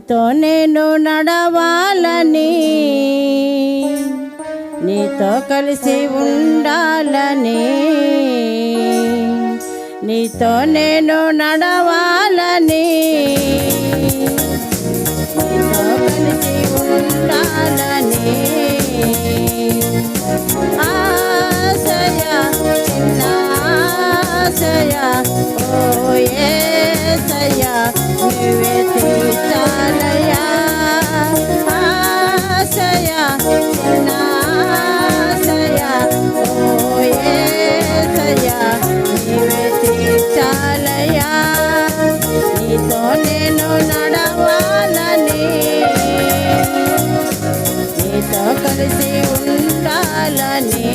నీతో నేను నడవాలని, నీతో కలిసి ఉండాలని, నీతో నేను నడవాలని, నీతో కలిసి ఉండాలని ఆశయ, చిన్న ఆశయ, ఓ యేసయ్యా నీవే తీర్చాలయ్యా. ఆశయ, చిన్న ఆశయ, ఓ యేసయ్యా నీవే తీర్చాలయ్యా. నీతో నేను నడవాలని, నీతో కలిసి ఉండాలని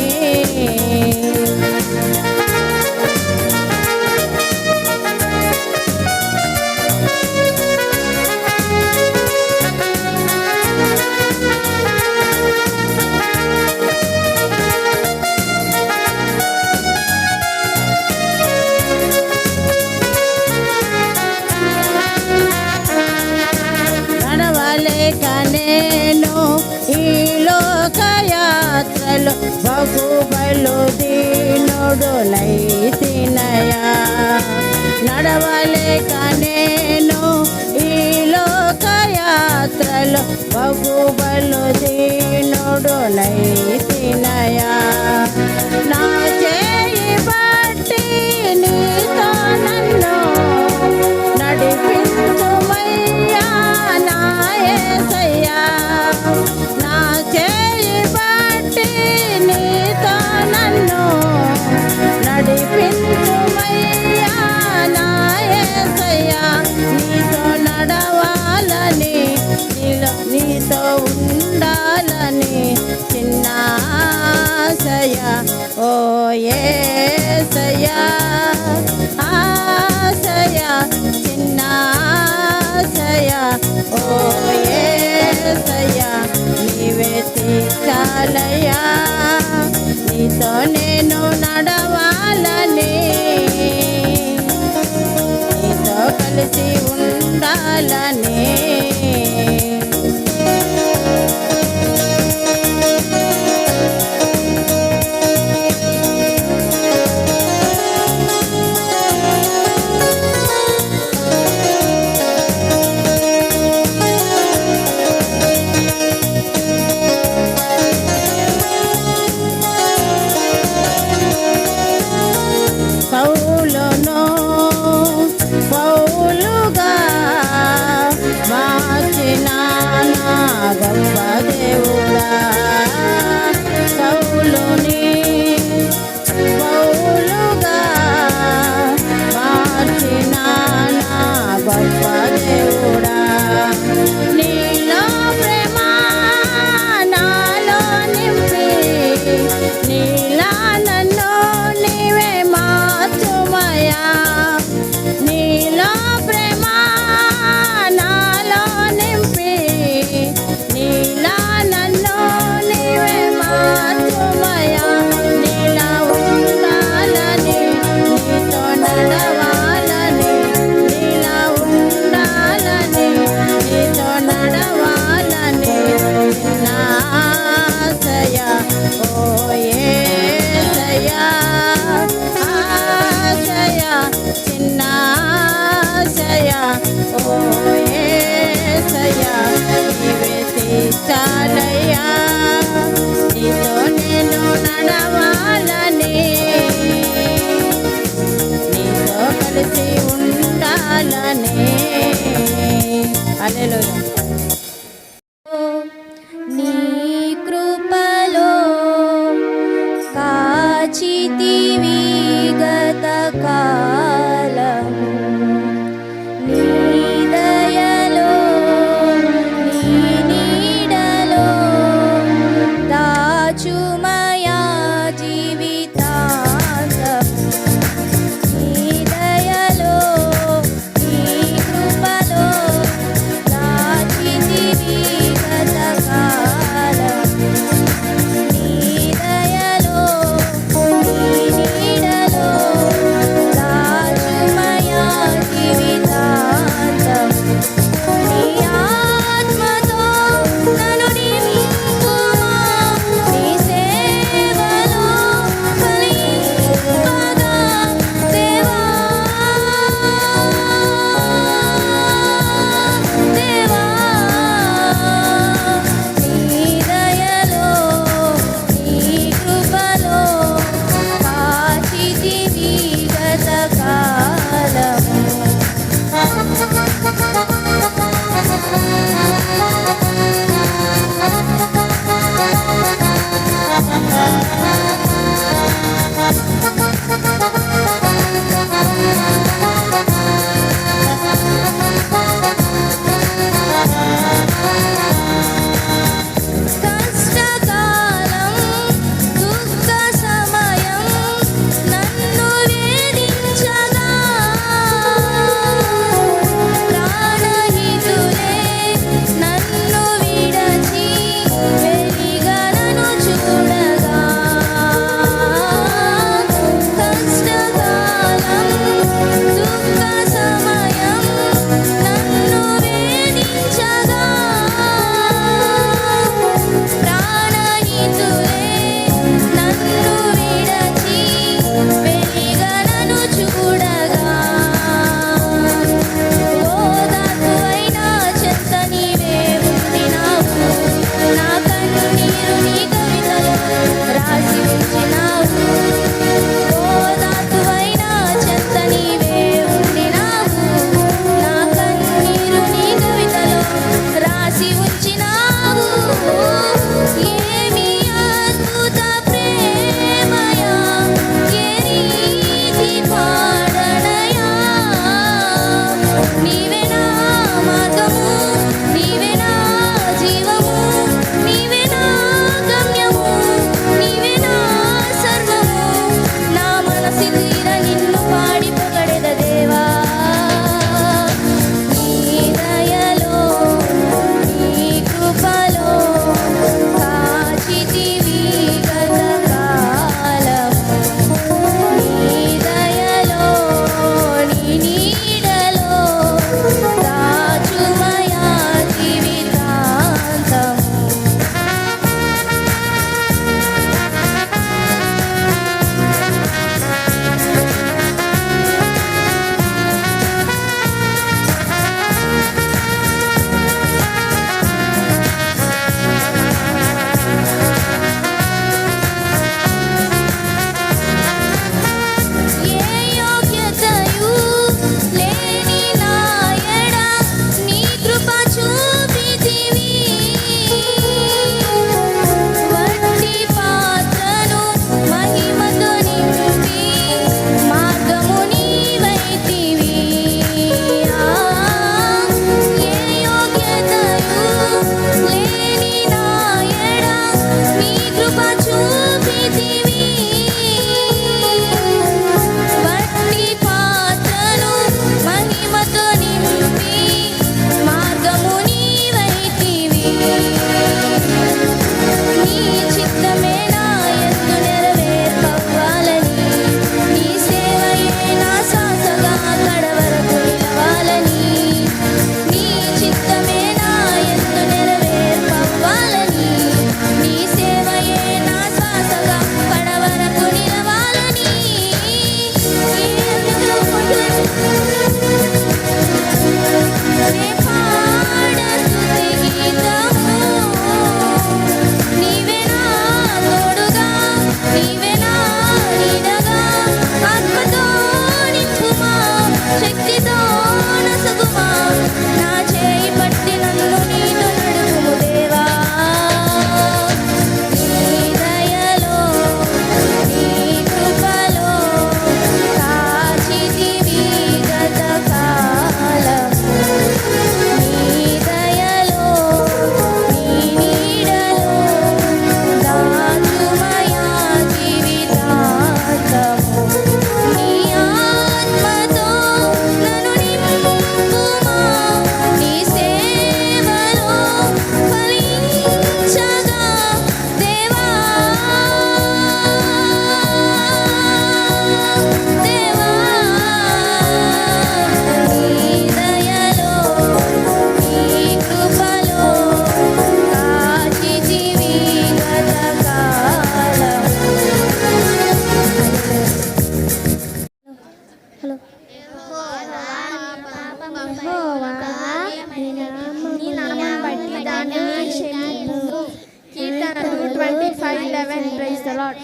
నడవలేక నేను ఈ లోకయాత్రలో బహుబలు దీనుడునైతినయా. నడవలేక నేను ఈ లోకయాత్రలో బహుబలు దీనుడునైతినయా. నా చేయి బట్టి నీతో నన్ను నడిపించుమయ్యా నా యేసయ్యా. నా చేయి బట్టి నీతో నన్ను నడిపించుమయ్యా నా యేసయ్యా. నీతో నడవాలని, నీతో ఉండాలని చిన్న ఆశయ, ఓ యేసయ్యా. ఆశయ, చిన్న ఆశయ, ఓ యేసయ్యా నీవే తీర్చాలయ్యా. నీతో నేను నడవాలని, నీతో కలిసి ఉండాలని సౌల కీర్తన 2:25-11. Praise the Lord.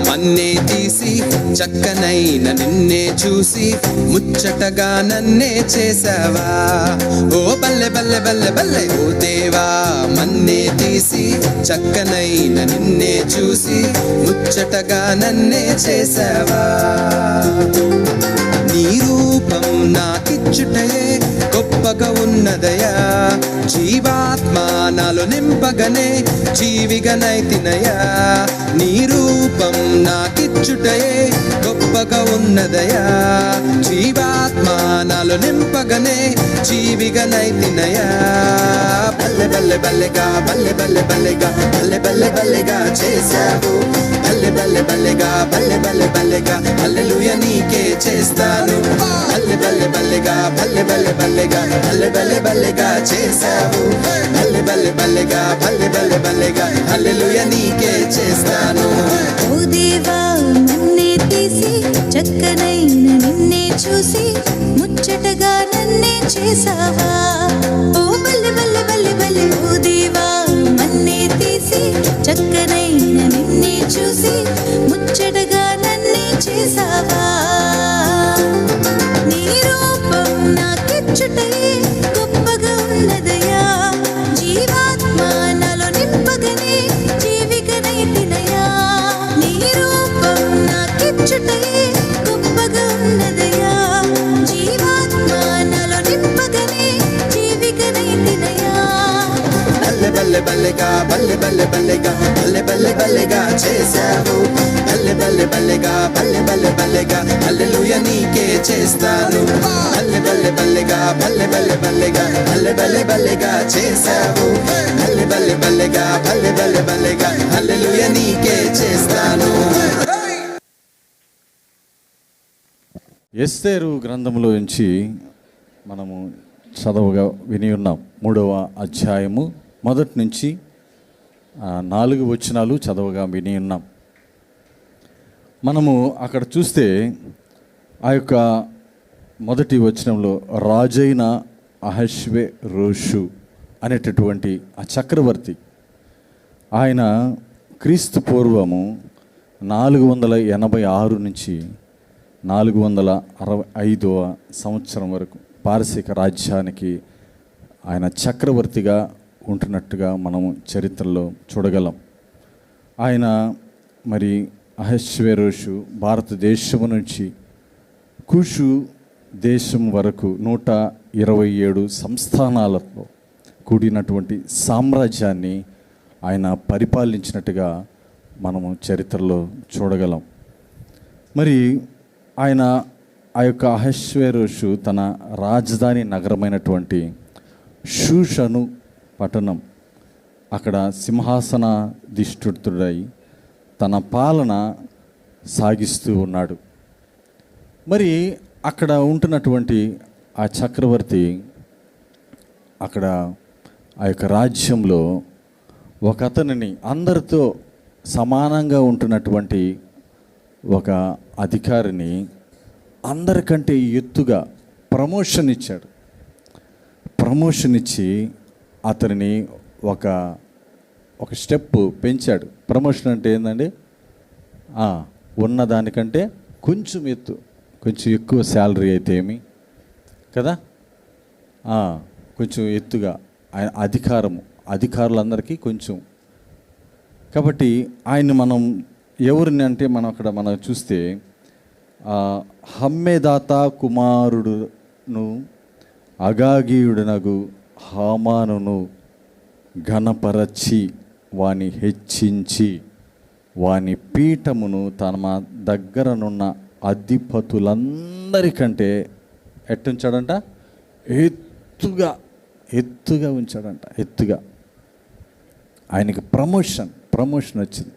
మన్నే తీసి చక్కనైన నిన్నే చూసి ముచ్చటగా నన్నే చేసావా. ఓ బల్లె బల్లె బల్లె బల్లె ఓ దేవా, మన్నే తీసి చక్కనైన నిన్నే చూసి ముచ్చటగా నన్నే చేసావా. నీ రూపం నాకిచ్చుటయే గొప్పగా ఉన్నదయా, జీవాత్మ నాలో నింపగనే జీవిగనైతినయా. నీ రూపం నాకిచ్చుటయే గొప్పగా ఉన్నదయా, జీవాత్మ నాలో నింపగనే జీవిగనైతినయా. బల్లె బల్లె బల్లెగా బల్లె బల్లె బల్లెగా బల్లె బల్లె బల్లెగా చేశావు. బల్లె బల్లె బల్లెగా బల్లె బల్లె బల్లెగా హల్లెలూయా నీకే చేస్తాను. బల్లె బల్లె బల్లెగా బల్లె బల్లె బల్లెగా బల్లె బల్లె బల్లెగా చేశావు. బల్లె బల్లె బల్లెగా బల్లె బల్లె బల్లెగా హల్లెలూయా నీకే చేస్తాను. ఓ దేవా, నన్నే తీసి చక్కనైన నిన్నే చూసి ముచ్చటగా నన్నే చేసావా. ఓ బల్లె బల్లె బల్లె బల్లె ఓ దేవా, నన్నే తీసి చక్కనైన నిన్నే చూసి ముచ్చటగా నన్నే చేసావా. నీ రూపం నాకిచ్చుటయే గొప్పగా ఉన్నదయా, జీవాత్మ నాలో నింపగనే జీవికనైతినయా. నీ రూపం నాకిచ్చుటయే గొప్పగా ఉన్నదయా, జీవాత్మ నాలో నింపగనే జీవికనైతినయా. బల్లె బల్లె బల్లెగా బల్లె బల్లె బల్లెగా బల్లె బల్లె బల్లెగా చేశావు. బల్లె బల్లె బల్లెగా బల్లె బల్లె బల్లెగా హల్లెలూయా నీకే చేస్తాను. బల్లె బల్లె బల్లెగా బల్లె బల్లె బల్లెగా బల్లె బల్లె బల్లెగా చేశావు. బల్లె బల్లె బల్లెగా బల్లె బల్లె బల్లెగా హల్లెలూయా నీకే చేస్తాను. ఎస్తేరు గ్రంథంలో నుంచి మనము చదవగా విని ఉన్నాం. 3వ అధ్యాయము మొదటి నుంచి 4 వచనాలు చదవగా విని ఉన్నాం. మనము అక్కడ చూస్తే ఆ యొక్క మొదటి వచనంలో రాజైన అహష్వేరోషు అనేటటువంటి ఆ చక్రవర్తి, ఆయన క్రీస్తు పూర్వము 486 నుంచి 465వ సంవత్సరం వరకు పారసీక రాజ్యానికి ఆయన చక్రవర్తిగా ఉంటున్నట్టుగా మనము చరిత్రలో చూడగలం. ఆయన మరి అహష్వేరోషు భారతదేశము నుంచి కుషు దేశం వరకు 127 సంస్థానాలతో కూడినటువంటి సామ్రాజ్యాన్ని ఆయన పరిపాలించినట్టుగా మనము చరిత్రలో చూడగలం. మరి ఆయన ఆ యొక్క అహష్వేరోషు తన రాజధాని నగరమైనటువంటి షూషను పట్టణం అక్కడ సింహాసనాధిష్ఠితుడై తన పాలన సాగిస్తూ ఉన్నాడు. మరి అక్కడ ఉంటున్నటువంటి ఆ చక్రవర్తి అక్కడ ఆ యొక్క రాజ్యంలో ఒక అతనిని అందరితో సమానంగా ఉంటున్నటువంటి ఒక అధికారిని అందరికంటే ఎత్తుగా ప్రమోషన్ ఇచ్చాడు. ప్రమోషన్ ఇచ్చి అతనిని ఒక స్టెప్ పెంచాడు. ప్రమోషన్ అంటే ఏంటండి, ఉన్నదానికంటే కొంచెం ఎత్తు, కొంచెం ఎక్కువ శాలరీ అయితే ఏమి కదా, కొంచెం ఎత్తుగా ఆయన అధికారులందరికీ కొంచెం. కాబట్టి ఆయన మనం ఎవరిని అంటే మనం చూస్తే హమ్మేదాత కుమారుడును అగాగీయుడనగు హామానును ఘనపరచి వాని హెచ్చించి వాని పీఠమును తన దగ్గరనున్న అధిపతులందరికంటే ఎట్టుంచాడంట, ఎత్తుగా ఎత్తుగా ఉంచాడంట, ఎత్తుగా. ఆయనకి ప్రమోషన్ వచ్చింది.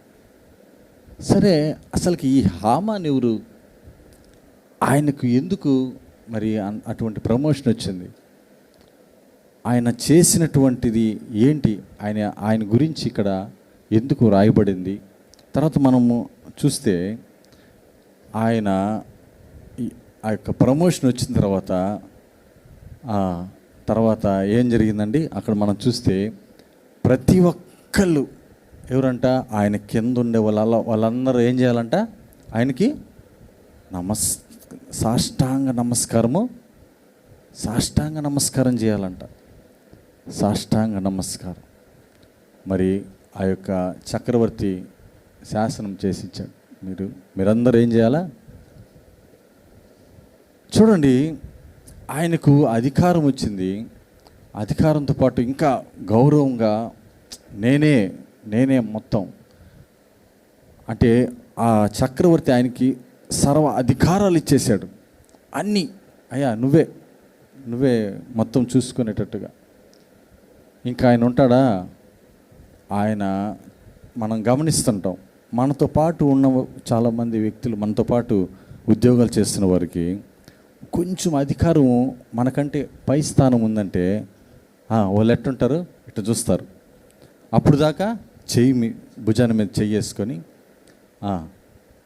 సరే, అసలుకి ఈ హామాన్ ఎవరు? ఆయనకు ఎందుకు మరి అటువంటి ప్రమోషన్ వచ్చింది? ఆయన చేసినటువంటిది ఏంటి? ఆయన గురించి ఇక్కడ ఎందుకు రాయబడింది? తర్వాత మనము చూస్తే ఆయన ఆ యొక్క ప్రమోషన్ వచ్చిన తర్వాత ఏం జరిగిందండి? అక్కడ మనం చూస్తే ప్రతి ఒక్కళ్ళు ఎవరంట, ఆయన కింద ఉండే వాళ్ళందరూ ఏం చేయాలంట? ఆయనకి సాష్టాంగ నమస్కారం చేయాలంట. సాష్టాంగ నమస్కారం. మరి ఆ యొక్క చక్రవర్తి శాసనం చేసి ఇచ్చాడు, మీరందరూ ఏం చేయాలా? చూడండి, ఆయనకు అధికారం వచ్చింది. అధికారంతో పాటు ఇంకా గౌరవంగా నేనే మొత్తం, అంటే ఆ చక్రవర్తి ఆయనకి సర్వ అధికారాలు ఇచ్చేశాడు. అన్నీ అయ్యా నువ్వే మొత్తం చూసుకునేటట్టుగా. ఇంకా ఆయన ఉంటాడా? ఆయన మనం గమనిస్తుంటాం, మనతో పాటు ఉన్న చాలామంది వ్యక్తులు, మనతో పాటు ఉద్యోగాలు చేస్తున్న వారికి కొంచెం అధికారం మనకంటే పై స్థానం ఉందంటే వాళ్ళు ఎట్టుంటారు? ఇట్లా చూస్తారు. అప్పుడు దాకా భుజాన్ని మీద చెయ్యేసుకొని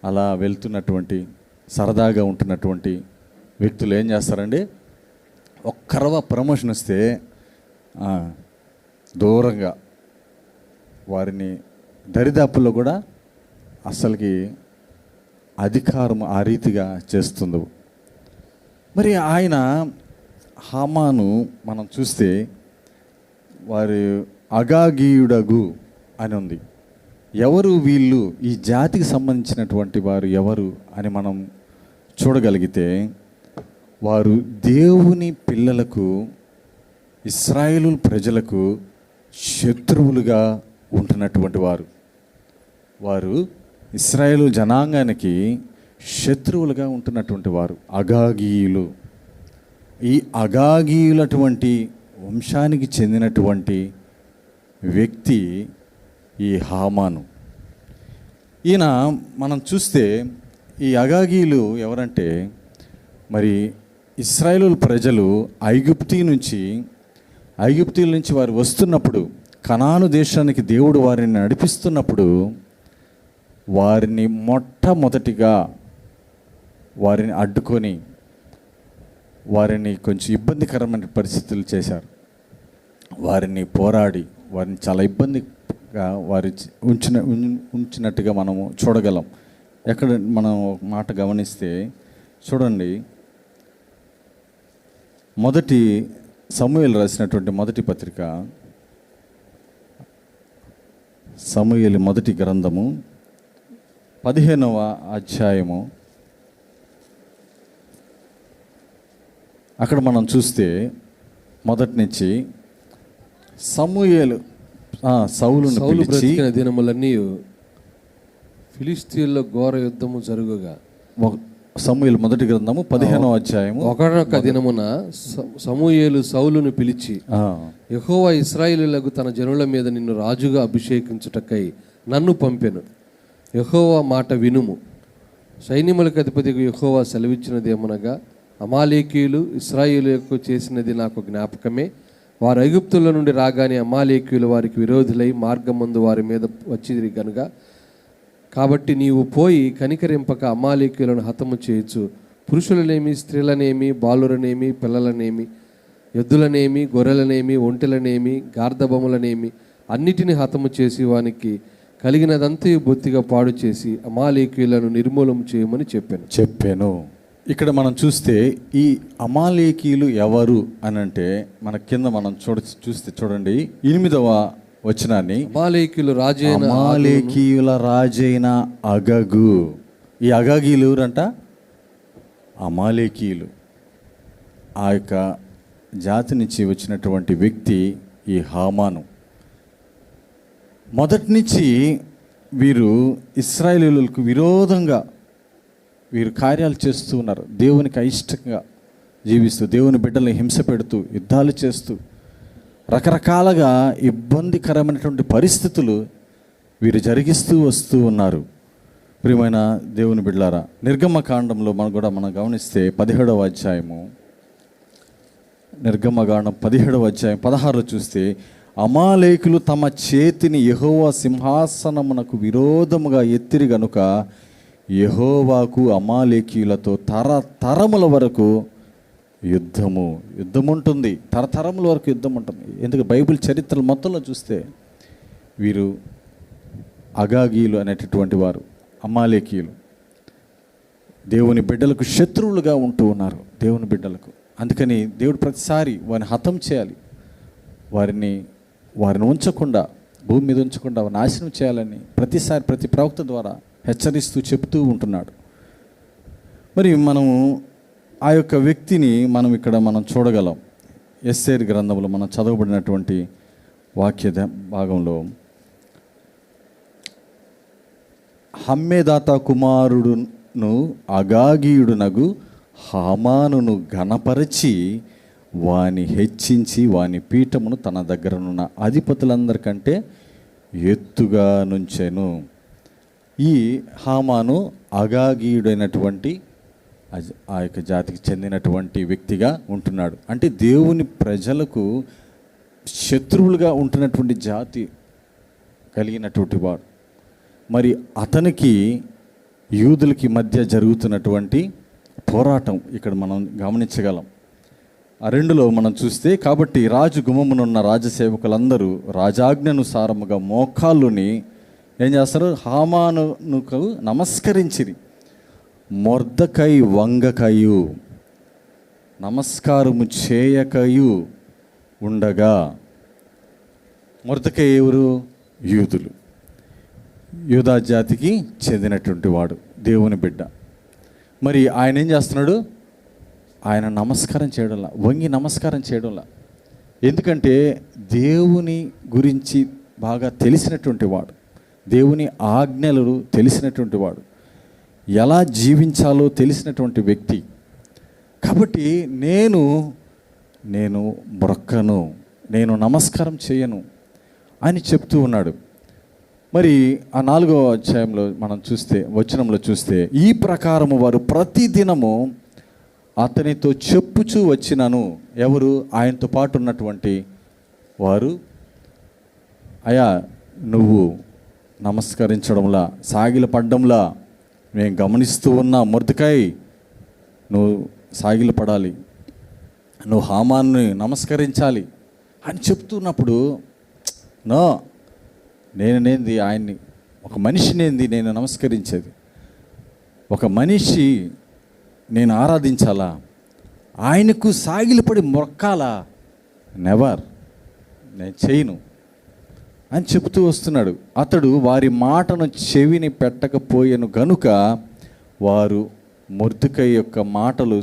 అలా వెళ్తున్నటువంటి, సరదాగా ఉంటున్నటువంటి వ్యక్తులు ఏం చేస్తారండి? ఒక్కరవ ప్రమోషన్ వస్తే దూరంగా వారిని దరిదాపుల్లో కూడా అసలుకి అధికారం ఆ రీతిగా చేస్తుంది. మరి ఆయన హామాను మనం చూస్తే వారి అగాగీయుడగు అని ఉంది. ఎవరు వీళ్ళు? ఈ జాతికి సంబంధించినటువంటి వారు ఎవరు అని మనం చూడగలిగితే, వారు దేవుని పిల్లలకు, ఇశ్రాయేలు ప్రజలకు శత్రువులుగా ఉంటున్నటువంటి వారు ఇశ్రాయేలు జనాంగానికి శత్రువులుగా ఉంటున్నటువంటి వారు అగాగీయులు. ఈ అగాగీయులటువంటి వంశానికి చెందినటువంటి వ్యక్తి ఈ హామాను. ఈయన మనం చూస్తే ఈ అగాగీయులు ఎవరంటే, మరి ఇశ్రాయేలు ప్రజలు ఐగుప్తీయుల నుంచి వారు వస్తున్నప్పుడు, కనాను దేశానికి దేవుడు వారిని నడిపిస్తున్నప్పుడు, వారిని మొట్టమొదటిగా వారిని అడ్డుకొని వారిని కొంచెం ఇబ్బందికరమైన పరిస్థితులు చేశారు. వారిని పోరాడి వారిని చాలా ఇబ్బందిగా ఉంచినట్టుగా మనము చూడగలం. ఎక్కడ మనం ఒక మాట గమనిస్తే చూడండి, మొదటి సమూయేలు రాసినటువంటి మొదటి పత్రిక, సమూయేలు మొదటి గ్రంథము 15వ అధ్యాయము, అక్కడ మనం చూస్తే మొదటి నుంచి సమూయేలు సౌలును పిలిచి, దినములన్నీ ఫిలిష్తీయుల్లో ఘోర యుద్ధము జరుగుగా. సమూయేలు మొదటి గ్రంథము 15వ అధ్యాయము. ఒకనొక దినమున సమూయేలు సౌలును పిలిచి, యెహోవా ఇశ్రాయేలీయులకు తన జనుల మీద నిన్ను రాజుగా అభిషేకించుటకై నన్ను పంపెను. యెహోవా మాట వినుము. సైన్యములకు అధిపతికి యెహోవా సెలవిచ్చినదేమనగా, అమాలేకీయులు ఇశ్రాయేలీయులకు చేసినది నాకు జ్ఞాపకమే. వారు ఐగుప్తుల నుండి రాగానే అమాలేకీయులు వారికి విరోధులై మార్గమందు వారి మీద వచ్చిరి గనుక, కాబట్టి నీవు పోయి కనికరింపక అమాలేకీయులను హతము చేయొచ్చు. పురుషులనేమి, స్త్రీలనేమి, బాలురనేమి, పిల్లలనేమి, ఎద్దులనేమి, గొర్రెలనేమి, ఒంటెలనేమి, గార్ధబొమ్మలనేమి అన్నిటినీ హతము చేసి వానికి కలిగినదంతా బొత్తిగా పాడు చేసి అమాలేకీయులను నిర్మూలన చేయమని చెప్పాను. ఇక్కడ మనం చూస్తే ఈ అమాలేకీయులు ఎవరు అని అంటే, మన కింద మనం చూస్తే చూడండి 8వ వచనాన్ని, అమాలేకీయుల రాజైన అగగు. ఈ అగాగీయులు ఎవరంట? అమాలేకీయులు. ఆ యొక్క జాతి నుంచి వచ్చినటువంటి వ్యక్తి ఈ హామాను. మొదటి నుంచి వీరు ఇశ్రాయేలీయులకు విరోధంగా వీరు కార్యాలు చేస్తూ ఉన్నారు. దేవునికి అయిష్టంగా జీవిస్తూ, దేవుని బిడ్డల్ని హింస పెడుతూ, యుద్ధాలు చేస్తూ, రకరకాలుగా ఇబ్బందికరమైనటువంటి పరిస్థితులు వీరు జరిగిస్తూ వస్తూ ఉన్నారు. ప్రియమైన దేవుని బిడ్డలారా, నిర్గమకాండంలో మనం గమనిస్తే 17వ అధ్యాయము, నిర్గమకాండం 17వ అధ్యాయం 16 చూస్తే, అమాలేకులు తమ చేతిని యెహోవా సింహాసనమునకు విరోధముగా ఎత్తిరి గనుక యెహోవాకు అమాలేకీయులతో తరతరముల వరకు యుద్ధం ఉంటుంది. తరతరముల వరకు యుద్ధం ఉంటుంది. ఎందుకు బైబిల్ చరిత్రలు మొత్తంలో చూస్తే వీరు అగాగీలు అనేటటువంటి వారు, అమాలేకీయులు, దేవుని బిడ్డలకు శత్రువులుగా ఉంటూ ఉన్నారు. దేవుని బిడ్డలకు అందుకని దేవుడు ప్రతిసారి వారిని హతం చేయాలి, వారిని ఉంచకుండా, భూమి మీద ఉంచకుండా నాశనం చేయాలని ప్రతిసారి ప్రతి ప్రవక్త ద్వారా హెచ్చరిస్తూ చెప్తూ ఉంటున్నాడు. మరి మనము ఆ యొక్క వ్యక్తిని ఇక్కడ చూడగలం. ఎస్తేరు గ్రంథంలో మనం చదవబడినటువంటి వాక్య భాగంలో, హమ్మేదాత కుమారుడును అగాగీయుడునగు హామానును ఘనపరచి వాని హెచ్చించి వాని పీఠమును తన దగ్గరనున్న అధిపతులందరికంటే ఎత్తుగా నుంచెను. ఈ హామాను అగాగీయుడైనటువంటి ఆ యొక్క జాతికి చెందినటువంటి వ్యక్తిగా ఉంటున్నాడు. అంటే దేవుని ప్రజలకు శత్రువులుగా ఉంటున్నటువంటి జాతి కలిగినటువంటి వాడు. మరి అతనికి యూదులకి మధ్య జరుగుతున్నటువంటి పోరాటం ఇక్కడ మనం గమనించగలం. ఆ 2లో మనం చూస్తే, కాబట్టి రాజు గుమ్మమునున్న రాజసేవకులందరూ రాజాజ్ఞానుసారముగా మోకాళ్ళుని ఏం చేస్తారు, హామానుకు నమస్కరించిరి. మొర్దకై వంగకయు నమస్కారము చేయకయు ఉండగా, మొర్దకై ఎవరు? యూదులు, యూదా జాతికి చెందినటువంటి వాడు, దేవుని బిడ్డ. మరి ఆయన ఏం చేస్తున్నాడు? ఆయన నమస్కారం చేయడంలా, వంగి నమస్కారం చేయడంలా. ఎందుకంటే దేవుని గురించి బాగా తెలిసినటువంటి వాడు, దేవుని ఆజ్ఞలు తెలిసినటువంటి వాడు, ఎలా జీవించాలో తెలిసినటువంటి వ్యక్తి. కాబట్టి నేను బ్రొక్కను, నేను నమస్కారం చేయను అని చెప్తూ ఉన్నాడు. మరి ఆ 4వ అధ్యాయంలో మనం చూస్తే, వచనంలో చూస్తే, ఈ ప్రకారము వారు ప్రతిదినము అతనితో చెప్పుచూ వచ్చినాను. ఎవరు? ఆయనతో పాటు ఉన్నటువంటి వారు, అయా నువ్వు నమస్కరించడంలా, సాగిలపడ్డంలా మేము గమనిస్తూ ఉన్నా. మొర్దెకై, నువ్వు సాగిలపడాలి, నువ్వు హామాన్ని నమస్కరించాలి అని చెప్తున్నప్పుడు, నో, నేనేంది ఆయన్ని, ఒక మనిషినేంది నేను నమస్కరించేది? ఒక మనిషి నేను ఆరాధించాలా? ఆయనకు సాగిలపడి మొక్కాలా? నెవర్, నేను చేయను అని చెబుతూ వస్తున్నాడు. అతడు వారి మాటను చెవిని పెట్టకపోయేను గనుక వారు మొర్దెకై యొక్క మాటలు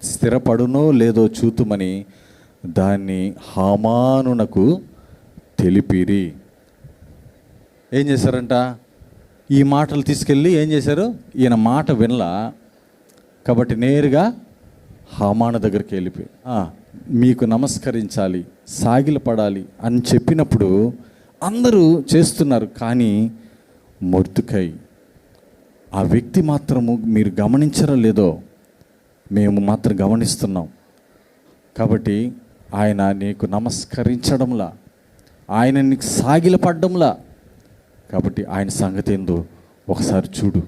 స్థిరపడునో లేదో చూతుమని దాన్ని హామానునకు తెలిపిరి. ఏం చేశారంట? ఈ మాటలు తీసుకెళ్ళి ఏం చేశారు? ఈయన మాట వినలా కాబట్టి నేరుగా హామాను దగ్గరికి వెళ్ళిపోయి, మీకు నమస్కరించాలి, సాగిలపడాలి అని చెప్పినప్పుడు అందరూ చేస్తున్నారు. కానీ మొర్దెకై, ఆ వ్యక్తి మాత్రము మీరు గమనించరో లేదో, మేము మాత్రం గమనిస్తున్నాం. కాబట్టి ఆయన నీకు నమస్కరించడంలా, ఆయన నీకు సాగిలపడ్డంలా. కాబట్టి ఆయన సంగతి ఏందో ఒకసారి చూడు,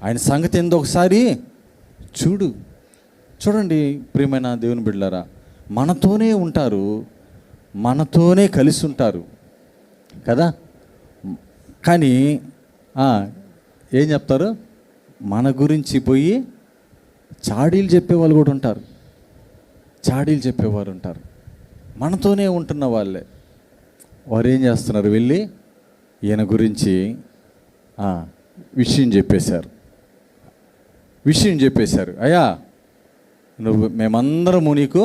ఆయన సంగతి ఏందో ఒకసారి చూడండి. ప్రియమైన దేవుని బిడ్డలారా, మనతోనే ఉంటారు, మనతోనే కలిసి ఉంటారు కదా. కానీ ఏం చెప్తారు? మన గురించి పోయి చాడీలు చెప్పేవాళ్ళు కూడా ఉంటారు, చాడీలు చెప్పేవారు ఉంటారు. మనతోనే ఉంటున్న వాళ్ళే వారు ఏం చేస్తున్నారు? వెళ్ళి ఈయన గురించి విషయం చెప్పేశారు. అయ్యా మేమందరము నీకు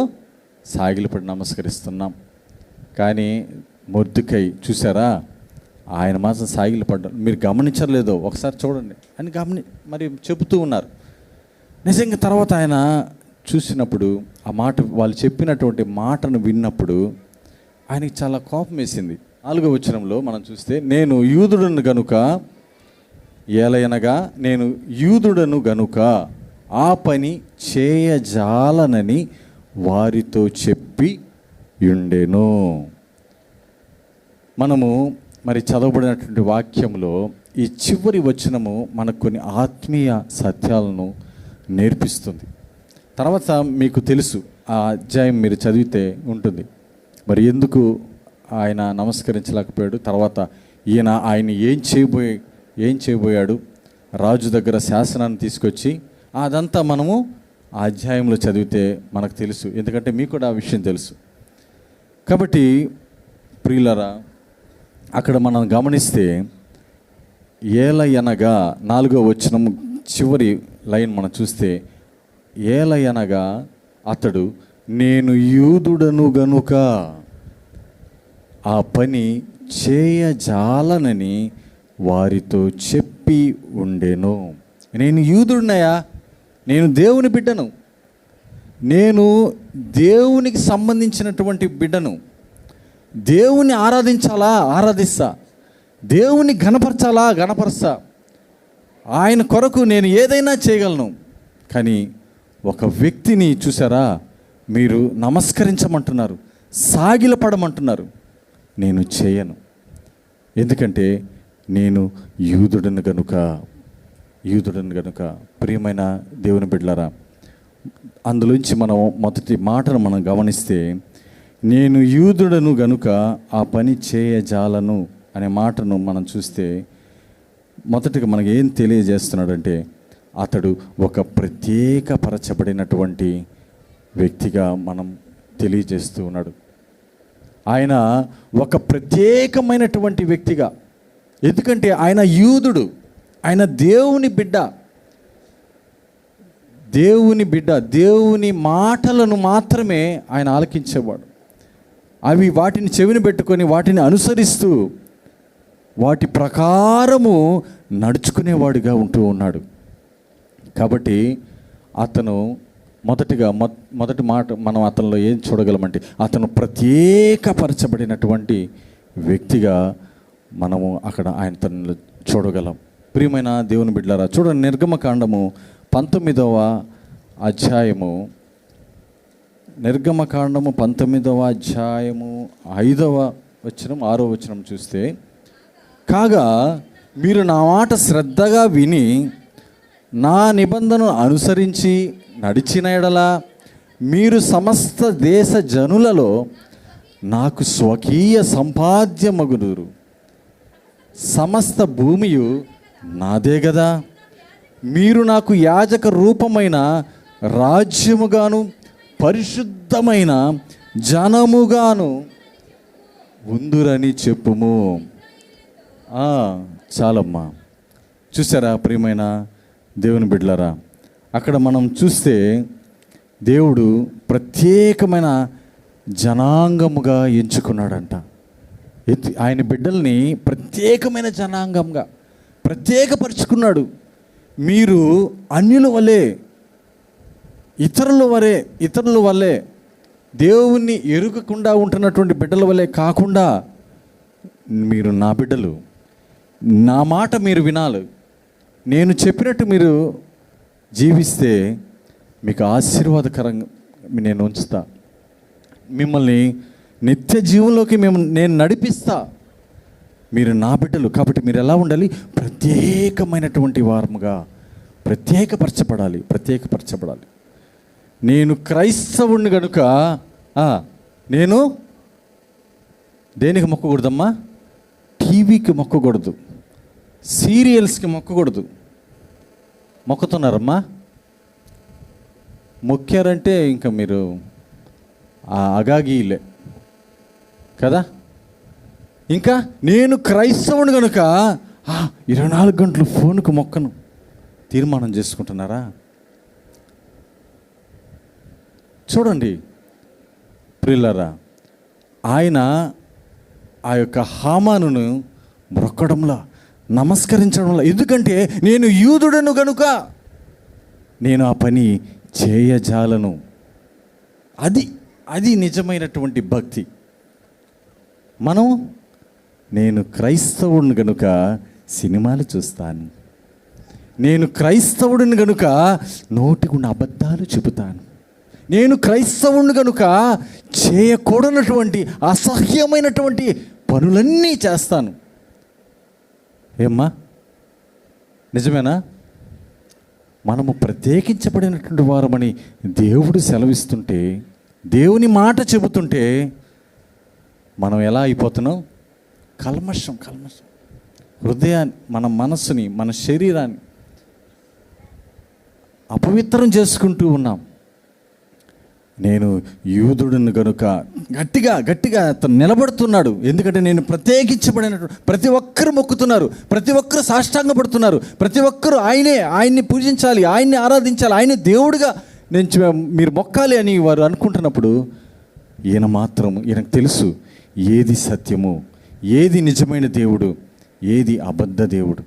సాగిలపడి నమస్కరిస్తున్నాం. కానీ మొర్దెకై చూసారా, ఆయన మాత్రం సాగిలపడ్డారు. మీరు గమనించలేదో ఒకసారి చూడండి అని మరి చెబుతూ ఉన్నారు. నిజంగా తర్వాత ఆయన చూసినప్పుడు, ఆ మాట, వాళ్ళు చెప్పినటువంటి మాటను విన్నప్పుడు ఆయనకి చాలా కోపం వేసింది. 4వ వచనంలో మనం చూస్తే, నేను యూదుడను గనుక, ఏలయనగా నేను యూదుడను గనుక ఆ పని చేయజాలనని వారితో చెప్పి ఉండెను. మనము మరి చదవబడినటువంటి వాక్యంలో ఈ చివరి వచనము మనకు కొన్ని ఆత్మీయ సత్యాలను నేర్పిస్తుంది. తర్వాత మీకు తెలుసు, ఆ అధ్యాయం మీరు చదివితే ఉంటుంది, మరి ఎందుకు ఆయన నమస్కరించలేకపోయాడు, తర్వాత ఆయన ఏం చేయబోయాడు, రాజు దగ్గర శాసనాన్ని తీసుకొచ్చి, అదంతా మనము ఆ అధ్యాయంలో చదివితే మనకు తెలుసు, ఎందుకంటే మీకు కూడా ఆ విషయం తెలుసు. కాబట్టి ప్రియులరా, అక్కడ మనం గమనిస్తే ఏలయనగా 4వ వచనం చివరి లైన్ మనం చూస్తే, ఏలయనగా అతడు నేను యూదుడను గనుక ఆ పని చేయజాలనని వారితో చెప్పి ఉండెను. నేను యూదుడినయా, నేను దేవుని బిడ్డను, నేను దేవునికి సంబంధించినటువంటి బిడ్డను, దేవుని ఆరాధించాలా ఆరాధిస్తా, దేవుని గణపరచా, ఆయన కొరకు నేను ఏదైనా చేయగలను. కానీ ఒక వ్యక్తిని చూసారా, మీరు నమస్కరించమంటున్నారు, సాగిలపడమంటున్నారు, నేను చేయను. ఎందుకంటే నేను యూదుడను గనుక. ప్రియమైన దేవుని బిడ్డలారా, అందులోంచి మనం మొదటి మాటను మనం గమనిస్తే, నేను యూదుడను గనుక ఆ పని చేయజాలను అనే మాటను మనం చూస్తే, మొదటిగా మనకు ఏం తెలియజేస్తున్నాడంటే, అతడు ఒక ప్రత్యేకపరచబడినటువంటి వ్యక్తిగా మనం తెలియజేస్తూ ఉన్నాడు. ఆయన ఒక ప్రత్యేకమైనటువంటి వ్యక్తిగా, ఎందుకంటే ఆయన యూదుడు, ఆయన దేవుని బిడ్డ, దేవుని మాటలను మాత్రమే ఆయన ఆలకించేవాడు. వాటిని చెవిని పెట్టుకొని వాటిని అనుసరిస్తూ వాటి ప్రకారము నడుచుకునేవాడిగా ఉంటూ ఉన్నాడు. కాబట్టి అతను మొదటి మాట మనం అతనిలో ఏం చూడగలమంటే, అతను ప్రత్యేకపరచబడినటువంటి వ్యక్తిగా మనము అక్కడ ఆయన తనలో చూడగలం. ప్రియమైన దేవుని బిడ్డలారా, చూడండి, నిర్గమకాండము 19వ అధ్యాయము, 19వ అధ్యాయము 5వ వచనం 6వ వచనం చూస్తే, కాగా మీరు నా మాట శ్రద్ధగా విని నా నిబంధనను అనుసరించి నడిచిన ఎడల మీరు సమస్త దేశ జనులలో నాకు స్వకీయ సంపాద్యమగుదురు. సమస్త భూమియు నాదే గదా. మీరు నాకు యాజక రూపమైన రాజ్యముగాను పరిశుద్ధమైన జనముగాను ఉందురని చెప్పుము. చాలమ్మా. చూసారా ప్రియమైన దేవుని బిడ్డలారా, అక్కడ మనం చూస్తే దేవుడు ప్రత్యేకమైన జనాంగముగా ఎంచుకున్నాడంట. ఆయన బిడ్డల్ని ప్రత్యేకమైన జనాంగంగా ప్రత్యేకపరుచుకున్నాడు. మీరు అన్యుల వలె, ఇతరుల వలె దేవుణ్ణి ఎరుగకుండా ఉంటున్నటువంటి బిడ్డల వలె కాకుండా, మీరు నా బిడ్డలు, నా మాట మీరు వినాలి, నేను చెప్పినట్టు మీరు జీవిస్తే మీకు ఆశీర్వాదకరంగా నేను ఉంచుతా, మిమ్మల్ని నిత్య జీవంలోకి నేను నడిపిస్తా. మీరు నా బిడ్డలు కాబట్టి మీరు ఎలా ఉండాలి? ప్రత్యేకమైనటువంటి వారముగా ప్రత్యేకపరచబడాలి. నేను క్రైస్తవుణ్ణి కనుక నేను దేనికి మొక్కకూడదమ్మా? టీవీకి మొక్కకూడదు, సీరియల్స్కి మొక్కకూడదు. మొక్కుతున్నారమ్మా? మొక్కారంటే ఇంకా మీరు అగాగీలే కదా. ఇంకా నేను క్రైస్తవుని కనుక 24 గంటలు ఫోన్కు మొక్కను తీర్మానం చేసుకుంటున్నారా? చూడండి ప్రియులారా, ఆయన ఆ యొక్క హామానును మొక్కడంలా, నమస్కరించడంలా, ఎందుకంటే నేను యూదుడను గనుక నేను ఆ పని చేయజాలను. అది నిజమైనటువంటి భక్తి. మనం నేను క్రైస్తవుడిని కనుక సినిమాలు చూస్తాను, నేను క్రైస్తవుడిని కనుక నోటికున్న అబద్ధాలు చెబుతాను, నేను క్రైస్తవుడిని కనుక చేయకూడనటువంటి అసహ్యమైనటువంటి పనులన్నీ చేస్తాను. ఏమ్మా, నిజమేనా? మనము ప్రత్యేకించబడినటువంటి వారమని దేవుడు సెలవిస్తుంటే, దేవుని మాట చెబుతుంటే మనం ఎలా అయిపోతున్నాం? కల్మషం హృదయాన్ని, మన మనస్సుని, మన శరీరాన్ని అపవిత్రం చేసుకుంటూ ఉన్నాం. నేను యూదుడిని కనుక గట్టిగా అతను నిలబడుతున్నాడు. ఎందుకంటే నేను ప్రత్యేకించబడినటువంటి, ప్రతి ఒక్కరు మొక్కుతున్నారు, ప్రతి ఒక్కరు సాష్టాంగపడుతున్నారు, ప్రతి ఒక్కరు ఆయన్ని పూజించాలి, ఆయన్ని ఆరాధించాలి, ఆయన దేవుడిగా మీరు మొక్కాలి అని వారు అనుకుంటున్నప్పుడు ఈయనకు తెలుసు ఏది సత్యము, ఏది నిజమైన దేవుడు, ఏది అబద్ధ దేవుడు.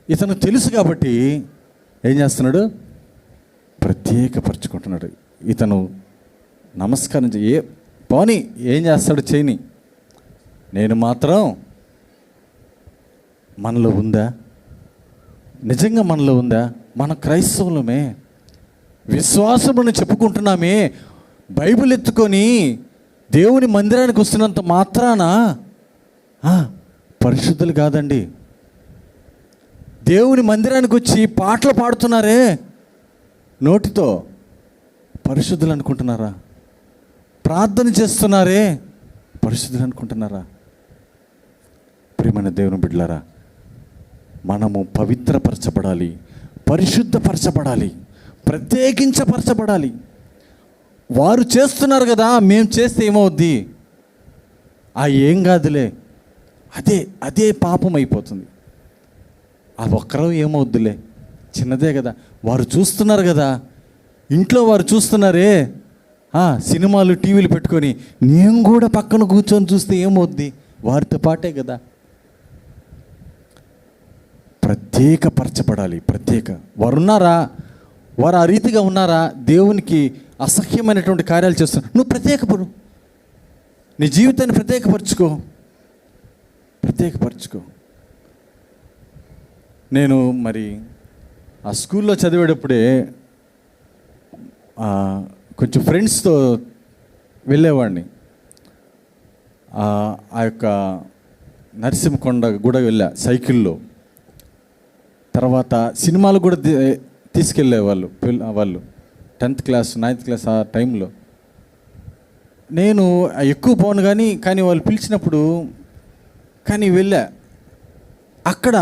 ఇతను తెలుసు కాబట్టి ఏం చేస్తున్నాడు? ప్రత్యేకపరచుకుంటున్నాడు. ఇతను నమస్కారం పోనీ ఏం చేస్తాడు చేయని, నేను మాత్రం మనలో ఉందా? నిజంగా మనలో ఉందా? మన క్రైస్తవులమే, విశ్వాసమును చెప్పుకుంటున్నామే, బైబిల్ ఎత్తుకొని దేవుని మందిరానికి వస్తున్నంత మాత్రాన పరిశుద్ధులు కాదండి. దేవుని మందిరానికి వచ్చి పాటలు పాడుతున్నారే నోటితో, పరిశుద్ధులు అనుకుంటున్నారా? ప్రార్థన చేస్తున్నారే, పరిశుద్ధులు అనుకుంటున్నారా? ప్రియమైన దేవుని బిడ్డలారా, మనము పవిత్రపరచబడాలి, పరిశుద్ధపరచబడాలి, ప్రత్యేకించపరచబడాలి. వారు చేస్తున్నారు కదా, మేము చేస్తే ఏమవుద్ది? ఏం కాదులే, అదే పాపం అయిపోతుంది. ఒక్కరో ఏమవుద్దులే, చిన్నదే కదా. వారు చూస్తున్నారు కదా, ఇంట్లో వారు చూస్తున్నారే, సినిమాలు టీవీలు పెట్టుకొని నేను కూడా పక్కన కూర్చొని చూస్తే ఏమవుద్ది? వారితో పాటే కదా. ప్రత్యేకపరచబడాలి. వారు ఉన్నారా? వారు ఆ రీతిగా ఉన్నారా? దేవునికి అసహ్యమైనటువంటి కార్యాలు చేస్తున్నారు, నువ్వు ప్రత్యేకపడు, నీ జీవితాన్ని ప్రత్యేకపరచుకో. నేను మరి ఆ స్కూల్లో చదివేటప్పుడే కొంచెం ఫ్రెండ్స్తో వెళ్ళేవాడిని. ఆ యొక్క నరసింహకొండ కూడా వెళ్ళా సైకిల్లో. తర్వాత సినిమాలు కూడా తీసుకెళ్ళేవాళ్ళు వాళ్ళు 10th క్లాస్ 9th క్లాస్ ఆ టైంలో. నేను ఎక్కువ పోను కానీ వాళ్ళు పిలిచినప్పుడు వెళ్ళా. అక్కడ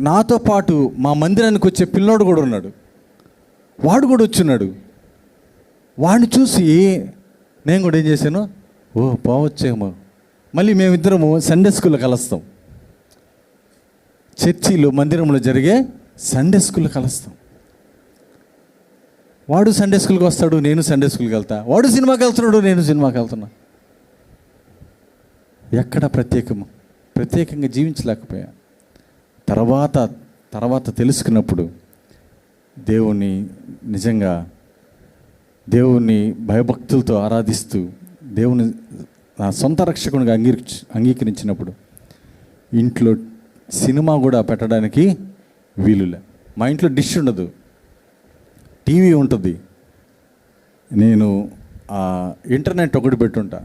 నాతో పాటు మా మందిరానికి వచ్చే పిల్లోడు కూడా ఉన్నాడు, వాడు కూడా వచ్చున్నాడు. వాడిని చూసి నేను కూడా ఏం చేశాను, పోవచ్చేమో. మళ్ళీ మేమిద్దరము సండే స్కూల్లో కలుస్తాం, చర్చిలో మందిరంలో జరిగే సండే స్కూల్లో కలుస్తాం. వాడు సండే స్కూల్కి వస్తాడు, నేను సండే స్కూల్కి వెళ్తా. వాడు సినిమాకి వెళ్తున్నాడు, నేను సినిమాకి వెళ్తున్నా. ఎక్కడ ప్రత్యేకంగా జీవించలేకపోయా. తర్వాత తెలుసుకున్నప్పుడు దేవుని భయభక్తులతో ఆరాధిస్తూ దేవుని నా సొంత రక్షకునిగా అంగీకరించినప్పుడు ఇంట్లో సినిమా కూడా పెట్టడానికి వీలులే. మా ఇంట్లో డిష్ ఉండదు, టీవీ ఉంటుంది. నేను ఇంటర్నెట్ ఒకటి పెట్టుంటా,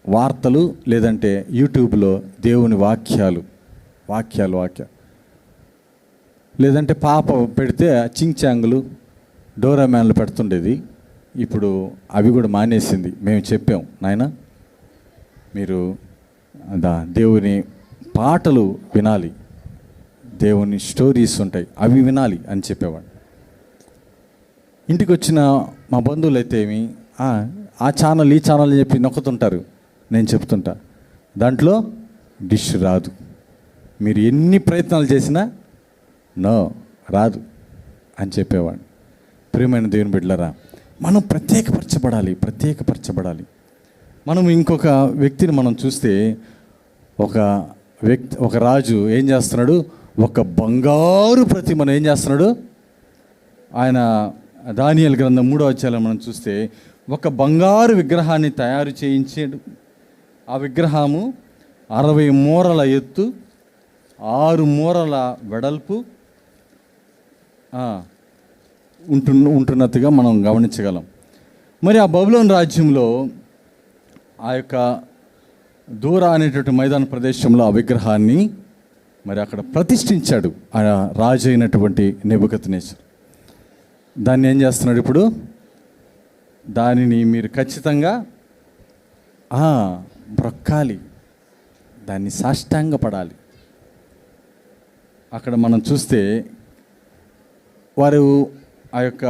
వార్తలు లేదంటే యూట్యూబ్లో దేవుని వాక్యాలు లేదంటే పాప పెడితే చింగ్చాంగులు డోరామ్యాన్లు పెడుతుండేది. ఇప్పుడు అవి కూడా మానేసింది. మేము చెప్పాం, నాయన మీరు దేవుని పాటలు వినాలి, దేవుని స్టోరీస్ ఉంటాయి అవి వినాలి అని చెప్పేవాడు. ఇంటికి వచ్చిన మా బంధువులు అయితే ఆ ఛానల్ ఈ ఛానల్ చెప్పి నొక్కుతుంటారు. నేను చెప్తుంటా, దాంట్లో డిష్ రాదు, మీరు ఎన్ని ప్రయత్నాలు చేసినా రాదు అని చెప్పేవాడు. ప్రియమైన దేవుని బిడ్డలారా, మనం ప్రత్యేకపరచబడాలి. మనం ఇంకొక వ్యక్తిని మనం చూస్తే ఒక రాజు ఏం చేస్తున్నాడు, ఒక బంగారు ప్రతిమను ఏం చేస్తున్నాడు ఆయన. దానియేలు గ్రంథం 3వ అధ్యాయంలో మనం చూస్తే ఒక బంగారు విగ్రహాన్ని తయారు చేయించాడు. ఆ ఆ విగ్రహము 60 మూరల ఎత్తు, 6 మూరల వెడల్పు ఉంటున్నట్టుగా మనం గమనించగలం. మరి ఆ బబులోను రాజ్యంలో ఆ యొక్క దూర అనేటువంటి మైదాన ప్రదేశంలో ఆ విగ్రహాన్ని మరి అక్కడ ప్రతిష్ఠించాడు ఆ రాజు అయినటువంటి నెబుకద్నెజర్. దాన్ని ఏం చేస్తున్నాడు ఇప్పుడు? దానిని మీరు ఖచ్చితంగా బ్రొక్కాలి, దాన్ని సాష్టాంగపడాలి. అక్కడ మనం చూస్తే వారు ఆ యొక్క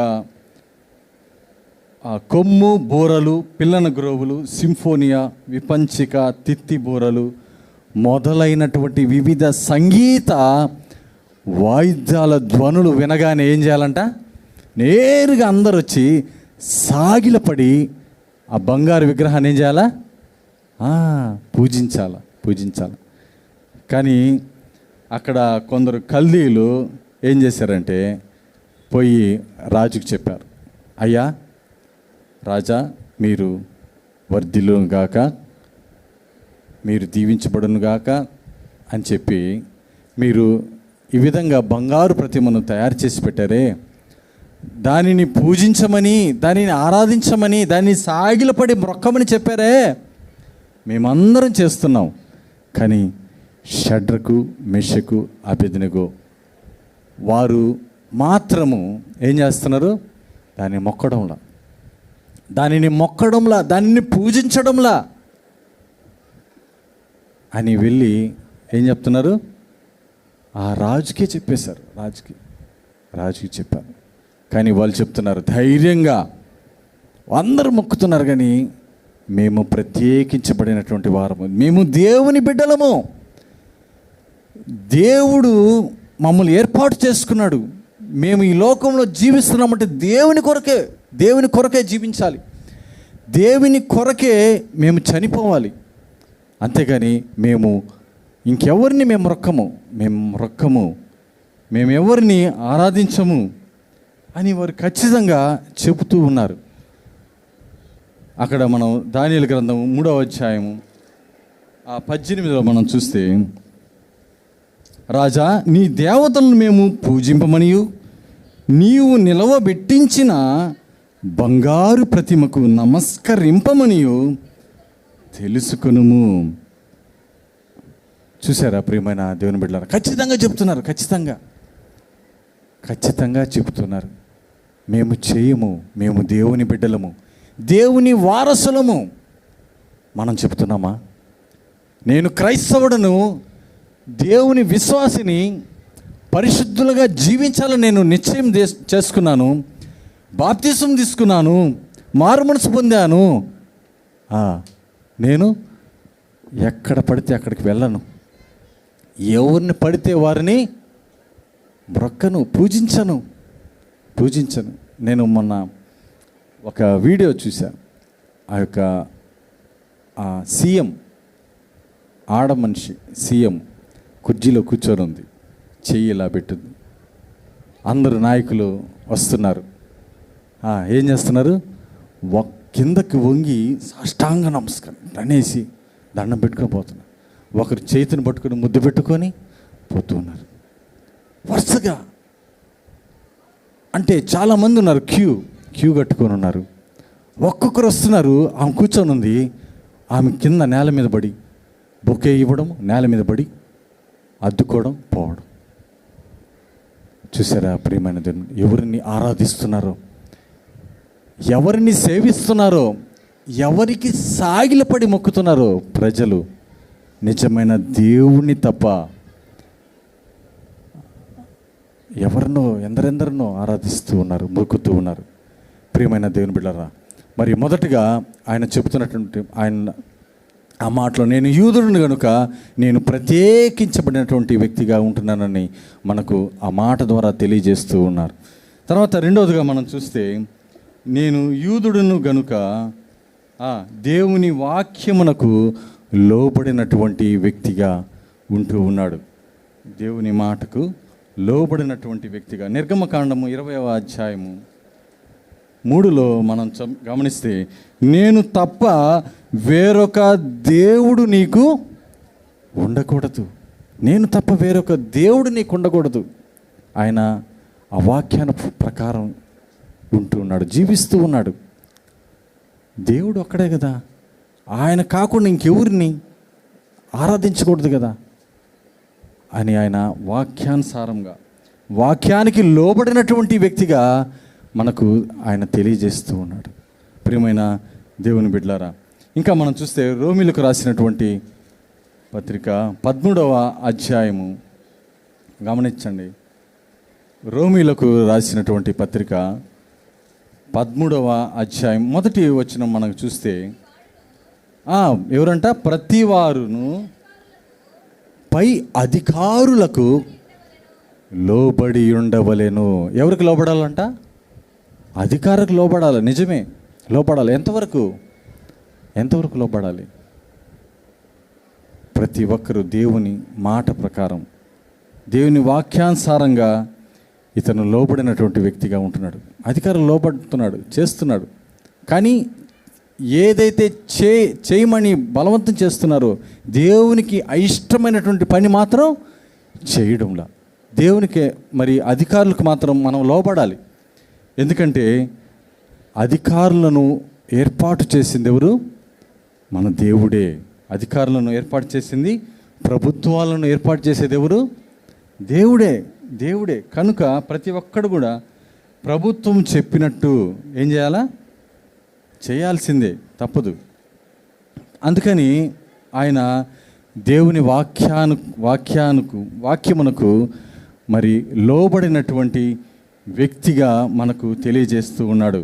కొమ్ము బూరలు, పిల్లన గ్రోవులు, సింఫోనియా, విపంచిక, తిత్తి బూరలు మొదలైనటువంటి వివిధ సంగీత వాయిద్యాల ధ్వనులు వినగానే ఏం చేయాలంట? నేరుగా అందరు వచ్చి సాగిలపడి ఆ బంగారు విగ్రహాన్ని ఏం చేయాలా? పూజించాలి. కానీ అక్కడ కొందరు కల్దీలు ఏం చేశారంటే పోయి రాజుకు చెప్పారు, అయ్యా రాజా, మీరు వర్ధిల్లును గాక, మీరు దీవించబడును గాక అని చెప్పి మీరు ఈ విధంగా బంగారు ప్రతిమను తయారు చేసి పెట్టారే, దానిని పూజించమని, దానిని ఆరాధించమని, దాన్ని సాగిలపడి మొక్కమని చెప్పారే, మేమందరం చేస్తున్నాం. కానీ షడ్రకు, మెషకు, అబేద్నెగో వారు మాత్రము ఏం చేస్తున్నారు? దానిని మొక్కడంలా, దానిని పూజించడంలా అని వెళ్ళి ఏం చెప్తున్నారు? ఆ రాజుకే చెప్పేశారు. రాజుకి చెప్పారు. కానీ వాళ్ళు చెప్తున్నారు ధైర్యంగా, అందరూ మొక్కుతున్నారు, కానీ మేము ప్రత్యేకించబడినటువంటి వారము, మేము దేవుని బిడ్డలము, దేవుడు మమ్మల్ని ఏర్పాటు చేసుకున్నాడు, మేము ఈ లోకంలో జీవిస్తున్నామంటే దేవుని కొరకే జీవించాలి, దేవుని కొరకే మేము చనిపోవాలి. అంతేగాని మేము ఇంకెవరిని మేము రొక్కము, మేము ఎవరిని ఆరాధించము అని వారు ఖచ్చితంగా చెబుతూ ఉన్నారు. అక్కడ మనం దానియేలు గ్రంథము 3వ అధ్యాయము 18లో మనం చూస్తే, రాజా, నీ దేవతలను మేము పూజింపమనియు నీవు నిలవబెట్టించిన బంగారు ప్రతిమకు నమస్కరింపమనియు తెలుసుకొనుము. చూసారా ప్రియమైన దేవుని బిడ్డలారా? ఖచ్చితంగా చెప్తున్నారు, ఖచ్చితంగా చెప్తున్నారు. మేము చేయము, మేము దేవుని బిడ్డలము, దేవుని వారసులము. మనం చెప్తున్నామా? నేను క్రైస్తవుడను, దేవుని విశ్వాసిని, పరిశుద్ధులుగా జీవించాలని నేను నిశ్చయం చేసుకున్నాను, బాప్తిసం తీసుకున్నాను, మారుమనసు పొందాను. నేను ఎక్కడ పడితే అక్కడికి వెళ్ళను, ఎవరిని పడితే వారిని బ్రొక్కను, పూజించను. నేను మొన్న ఒక వీడియో చూశాను. ఆ యొక్క సీఎం, ఆడమనిషి సీఎం కుర్చీలో కూర్చొని ఉంది, చెయ్యి ఇలా పెట్టింది. అందరూ నాయకులు వస్తున్నారు, ఏం చేస్తున్నారు? కిందకి వంగి సాష్టాంగ నమస్కారం అనేసి దండం పెట్టుకొని పోతున్నారు. ఒకరు చేతిని పట్టుకొని ముద్దు పెట్టుకొని పోతూ ఉన్నారు వరుసగా. అంటే చాలామంది ఉన్నారు, క్యూ కట్టుకొని ఉన్నారు. ఒక్కొక్కరు వస్తున్నారు, ఆమె కూర్చొని ఉంది, ఆమె కింద నేల మీద పడి బొకే ఇవ్వడం, నేల మీద పడి అద్దుకోవడం, పోవడం. చూసారా ప్రియమైన దేవుని? ఎవరిని ఆరాధిస్తున్నారో, ఎవరిని సేవిస్తున్నారో, ఎవరికి సాగిలపడి మొక్కుతున్నారో ప్రజలు, నిజమైన దేవుణ్ణి తప్ప ఎందరెందరినో ఆరాధిస్తూ ఉన్నారు, మొక్కుతూ ఉన్నారు. ప్రియమైన దేవుని బిడ్డలారా, మరి మొదటగా ఆయన చెబుతున్నటువంటి ఆ మాటలో, నేను యూదుడిని కనుక నేను ప్రత్యేకించబడినటువంటి వ్యక్తిగా ఉంటున్నానని మనకు ఆ మాట ద్వారా తెలియజేస్తూ ఉన్నారు. తర్వాత రెండవదిగా మనం చూస్తే, నేను యూదుడును గనుక దేవుని వాక్యమునకు లోబడినటువంటి వ్యక్తిగా ఉంటూ ఉన్నాడు. దేవుని మాటకు లోబడినటువంటి వ్యక్తిగా. నిర్గమకాండము 20వ అధ్యాయము 3లో మనం గమనిస్తే, నేను తప్ప వేరొక దేవుడు నీకు ఉండకూడదు. నేను తప్ప వేరొక దేవుడు నీకు ఉండకూడదు. ఆయన ఆ వాక్యాన్ని ప్రకారం ఉంటూ ఉన్నాడు, జీవిస్తూ ఉన్నాడు. దేవుడు ఒక్కడే కదా, ఆయన కాకుండా ఇంకెవరిని ఆరాధించకూడదు కదా అని ఆయన వాక్యానుసారంగా, వాక్యానికి లోబడినటువంటి వ్యక్తిగా మనకు ఆయన తెలియజేస్తూ ఉన్నాడు. ప్రియమైన దేవుని బిడ్డలారా, ఇంకా మనం చూస్తే రోమీలకు రాసినటువంటి పత్రిక 13వ అధ్యాయము గమనించండి. రోమీలకు రాసినటువంటి పత్రిక 13వ అధ్యాయం 1వ వచనం మనకు చూస్తే, ఎవరంట? ప్రతి వారును పై అధికారులకు లోబడి ఉండవలెను. ఎవరికి లోబడాలంట? అధికారులకు లోబడాలి. నిజమే, లోబడాలి. ఎంతవరకు లోబడాలి? ప్రతి ఒక్కరూ దేవుని మాట ప్రకారం, దేవుని వాక్యానుసారంగా ఇతను లోబడినటువంటి వ్యక్తిగా ఉంటున్నాడు. అధికారులు లోబడుతున్నాడు, చేస్తున్నాడు. కానీ ఏదైతే చేయమని బలవంతం చేస్తున్నారో దేవునికి అయిష్టమైనటువంటి పని మాత్రం చేయడంలా. దేవునికి మరి అధికారులకు మాత్రం మనం లోబడాలి. ఎందుకంటే అధికారులను ఏర్పాటు చేసింది ఎవరు? మన దేవుడే. అధికారులను ఏర్పాటు చేసింది, ప్రభుత్వాలను ఏర్పాటు చేసేది ఎవరు? దేవుడే. కనుక ప్రతి ఒక్కడు కూడా ప్రభుత్వం చెప్పినట్టు ఏం చేయాలా? చేయాల్సిందే, తప్పదు. అందుకని ఆయన దేవుని వాక్యమునకు మరి లోబడినటువంటి వ్యక్తిగా మనకు తెలియజేస్తూ ఉన్నాడు.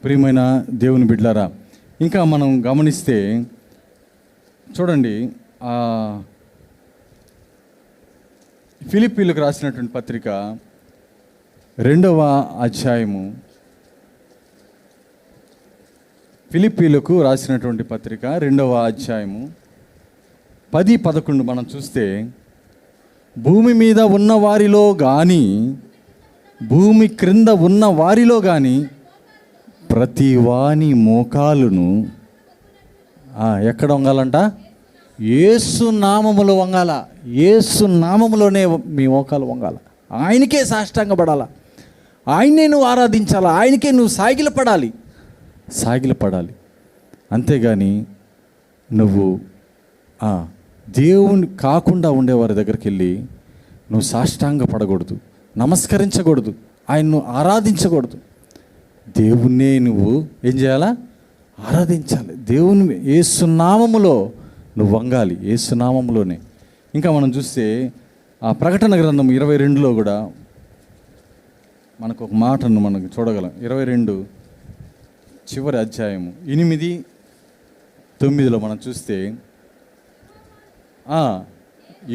ప్రియమైన దేవుని బిడ్డలారా, ఇంకా మనం గమనిస్తే చూడండి, ఫిలిప్పీలకు రాసినటువంటి పత్రిక 2వ అధ్యాయము, ఫిలిప్పీలకు రాసినటువంటి పత్రిక 2వ అధ్యాయము 10-11 మనం చూస్తే, భూమి మీద ఉన్న వారిలో కానీ భూమి క్రింద ఉన్న వారిలో కానీ ప్రతి వాని మోకాలును ఎక్కడ వంగాలంట? యేసు నామములో వంగాల. యేసు నామములోనే మీ మోకాలు వంగాల. ఆయనకే సాష్టాంగపడాలా, ఆయన్నే నువ్వు ఆరాధించాలా, ఆయనకే నువ్వు సాగిలపడాలి. అంతేగాని నువ్వు దేవుని కాకుండా ఉండేవారి దగ్గరికి వెళ్ళి నువ్వు సాష్టాంగపడకూడదు, నమస్కరించకూడదు, ఆయన్ను ఆరాధించకూడదు. దేవుణ్ణే నువ్వు ఏం చేయాలా? ఆరాధించాలి. దేవుని యేసునామములో నువ్వు వంగాలి, యేసునామములోనే. ఇంకా మనం చూస్తే ఆ ప్రకటన గ్రంథం 22లో కూడా మనకు ఒక మాటను మనకు చూడగలం. 22 చివరి అధ్యాయము 8-9లో మనం చూస్తే,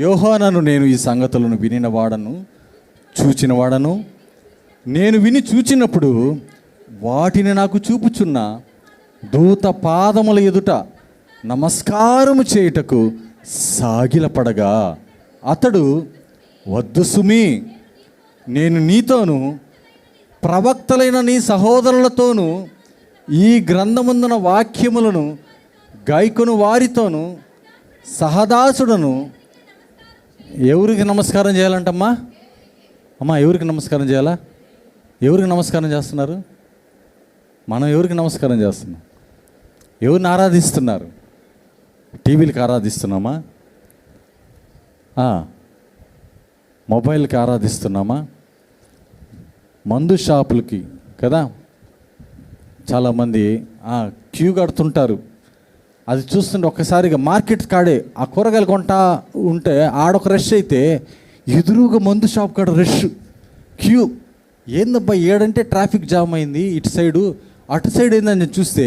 యోహానను నేను ఈ సంగతులను వినినవాడను, చూచినవాడను. నేను విని చూచినప్పుడు వాటిని నాకు చూపుచున్న దూత పాదముల ఎదుట నమస్కారము చేయుటకు సాగిలపడగా అతడు, వద్దు సుమి, నేను నీతోను ప్రవక్తలైన నీ సహోదరులతోనూ ఈ గ్రంథముందున వాక్యములను గాయకును వారితోనూ సహదాసుడను. ఎవరికి నమస్కారం చేయాలంటమ్మా? ఎవరికి నమస్కారం చేయాలా? ఎవరికి నమస్కారం చేస్తున్నారు? మనం ఎవరికి నమస్కారం చేస్తున్నాం? ఎవరిని ఆరాధిస్తున్నారు? టీవీలకి ఆరాధిస్తున్నామా? మొబైల్కి ఆరాధిస్తున్నామా? మందు షాపులకి కదా చాలామంది క్యూ కడుతుంటారు. అది చూస్తుంటే ఒక్కసారిగా మార్కెట్ కాడే ఆ కూరగాయలు కొంటా ఉంటే ఆడొక రష్ అయితే ఎదురుగా మందు షాప్ కాడ రష్, క్యూ. ఏందబ్బా ఏడంటే ట్రాఫిక్ జామ్ అయింది ఇటు సైడు, అటు సైడ్ ఏందని చూస్తే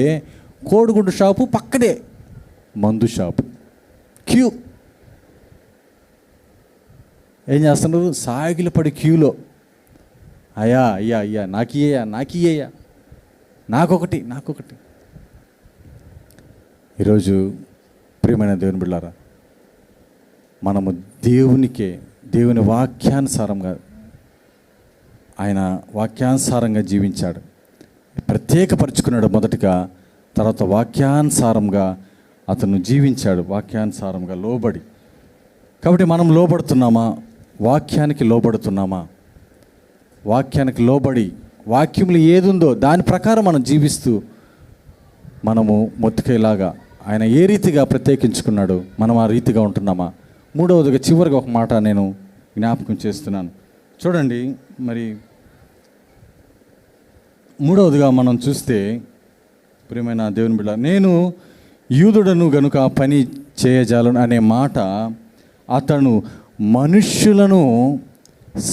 కోడిగుడ్డు షాపు పక్కనే మందు షాపు, క్యూ. ఏం చేస్తున్నారు? సాగిలపడి క్యూలో, అయ్యా నాకియ్యా నాకొకటి. ఈరోజు ప్రియమైన దేవుని బిడ్డలారా, మనము దేవుని వాక్యానుసారంగా, ఆయన వాక్యానుసారంగా జీవించాడు. ప్రత్యేకపరుచుకున్నాడు మొదటిగా. తర్వాత వాక్యానుసారంగా అతను జీవించాడు, వాక్యానుసారంగా లోబడి. కాబట్టి మనం లోబడుతున్నామా? వాక్యానికి లోబడుతున్నామా? వాక్యానికి లోబడి వాక్యంలో ఏది ఉందో దాని ప్రకారం మనం జీవిస్తూ మనము మొత్తికేలాగా ఆయన ఏ రీతిగా ప్రత్యేకించుకున్నాడు, మనం ఆ రీతిగా ఉంటున్నామా? మూడవదిగా చివరిగా ఒక మాట నేను జ్ఞాపకం చేస్తున్నాను. చూడండి, మరి మూడవదిగా మనం చూస్తే, ప్రియమైన దేవుని బిడ్డ, నేను యూదుడను గనుక పని చేయజాలను అనే మాట అతను మనుష్యులను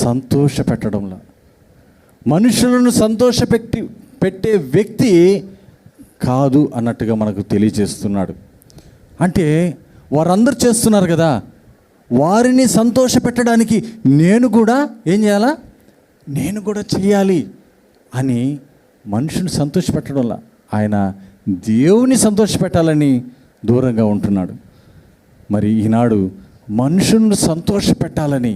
సంతోషపెట్టడంలా, మనుషులను పెట్టే వ్యక్తి కాదు అన్నట్టుగా మనకు తెలియజేస్తున్నాడు. అంటే వారందరూ చేస్తున్నారు కదా, వారిని సంతోషపెట్టడానికి నేను కూడా ఏం చేయాలా? నేను కూడా చేయాలి అని మనుషుని సంతోషపెట్టడంలా ఆయన దేవుని సంతోషపెట్టాలని దూరంగా ఉంటున్నాడు. మరి ఈనాడు మనుషులను సంతోషపెట్టాలని